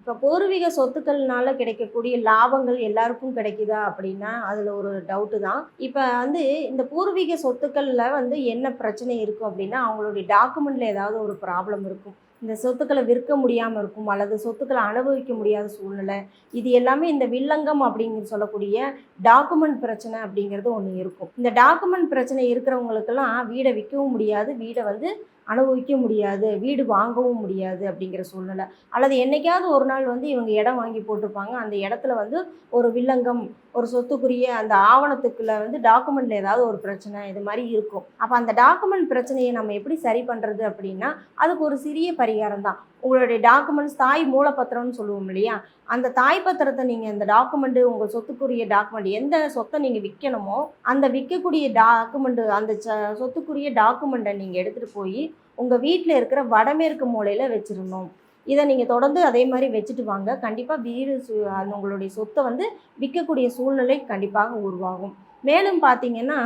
இப்போ பூர்வீக சொத்துக்கள்னால கிடைக்கக்கூடிய லாபங்கள் எல்லாருக்கும் கிடைக்குதா அப்படின்னா அதில் ஒரு டவுட்டு தான். இப்போ வந்து இந்த பூர்வீக சொத்துக்களில் வந்து என்ன பிரச்சனை இருக்கும் அப்படின்னா அவங்களுடைய டாக்குமெண்ட்டில் ஏதாவது ஒரு ப்ராப்ளம் இருக்கும். இந்த சொத்துக்களை விற்க முடியாமல் இருக்கும் அல்லது சொத்துக்களை அனுபவிக்க முடியாத சூழ்நிலை. இது எல்லாமே இந்த வில்லங்கம் அப்படிங்கிற சொல்லக்கூடிய டாக்குமெண்ட் பிரச்சனை அப்படிங்கிறது ஒன்று இருக்கும். இந்த டாக்குமெண்ட் பிரச்சனை இருக்கிறவங்களுக்கெல்லாம் வீடை விற்கவும் முடியாது, வீடை வந்து அனுபவிக்க முடியாது, வீடு வாங்கவும் முடியாது அப்படிங்கிற சூழ்நிலை. அல்லது என்னைக்காவது ஒரு நாள் வந்து இவங்க இடம் வாங்கி போட்டிருப்பாங்க. அந்த இடத்துல வந்து ஒரு வில்லங்கம், ஒரு சொத்துக்குரிய அந்த ஆவணத்துக்குள்ள வந்து டாக்குமெண்ட்ல ஏதாவது ஒரு பிரச்சனை இது மாதிரி இருக்கும். அப்போ அந்த டாக்குமெண்ட் பிரச்சனையை நம்ம எப்படி சரி பண்ணுறது அப்படின்னா, அதுக்கு ஒரு சிறிய பரிகாரம் தான். உங்களுடைய டாக்குமெண்ட்ஸ் தாய் மூலப்பத்திரம்னு சொல்லுவோம் இல்லையா? அந்த தாய் பத்திரத்தை நீங்கள் இந்த டாக்குமெண்ட்டு உங்கள் சொத்துக்குரிய டாக்குமெண்ட் எந்த சொத்தை நீங்கள் விற்கணுமோ அந்த விற்கக்கூடிய டாக்குமெண்ட்டு அந்த சொத்துக்குரிய டாக்குமெண்ட்டை நீங்கள் எடுத்துகிட்டு போய் உங்கள் வீட்டில் இருக்கிற வடமேற்கு மூலையில் வச்சிடணும். இதை நீங்கள் தொடர்ந்து அதே மாதிரி வச்சுட்டு வாங்க. கண்டிப்பாக வீடு அந்த உங்களுடைய சொத்தை வந்து விற்கக்கூடிய சூழ்நிலை கண்டிப்பாக உருவாகும். மேலும் பார்த்தீங்கன்னா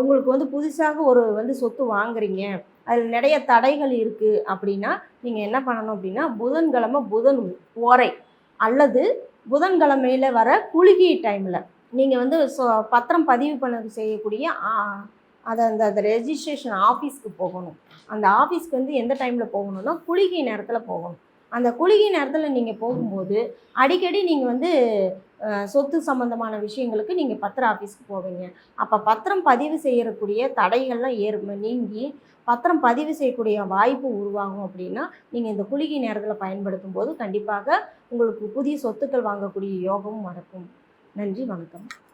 உங்களுக்கு வந்து புதுசாக ஒரு வந்து சொத்து வாங்குறீங்க, அதில் நிறைய தடைகள் இருக்குது அப்படின்னா நீங்கள் என்ன பண்ணணும் அப்படின்னா புதன்கிழமை புதன் ஓரை அல்லது புதன்கிழமையில் வர குளிகை டைமில் நீங்கள் வந்து பத்திரம் பதிவு பண்ண செய்யக்கூடிய அதை அந்த ரெஜிஸ்ட்ரேஷன் ஆஃபீஸ்க்கு போகணும். அந்த ஆஃபீஸ்க்கு வந்து எந்த டைமில் போகணும்னா குளிகை நேரத்தில் போகணும். அந்த குளிகை நேரத்தில் நீங்கள் போகும்போது அடிக்கடி நீங்கள் வந்து சொத்து சம்மந்தமான விஷயங்களுக்கு நீங்கள் பத்திர ஆஃபீஸ்க்கு போவீங்க. அப்போ பத்திரம் பதிவு செய்யக்கூடிய தடைகள்லாம் நீங்கி பத்திரம் பதிவு செய்யக்கூடிய வாய்ப்பு உருவாகும். அப்படின்னா நீங்கள் இந்த குளிகை நேரத்தில் பயன்படுத்தும் போது கண்டிப்பாக உங்களுக்கு புதிய சொத்துக்கள் வாங்கக்கூடிய யோகமும் நடக்கும். நன்றி, வணக்கம்.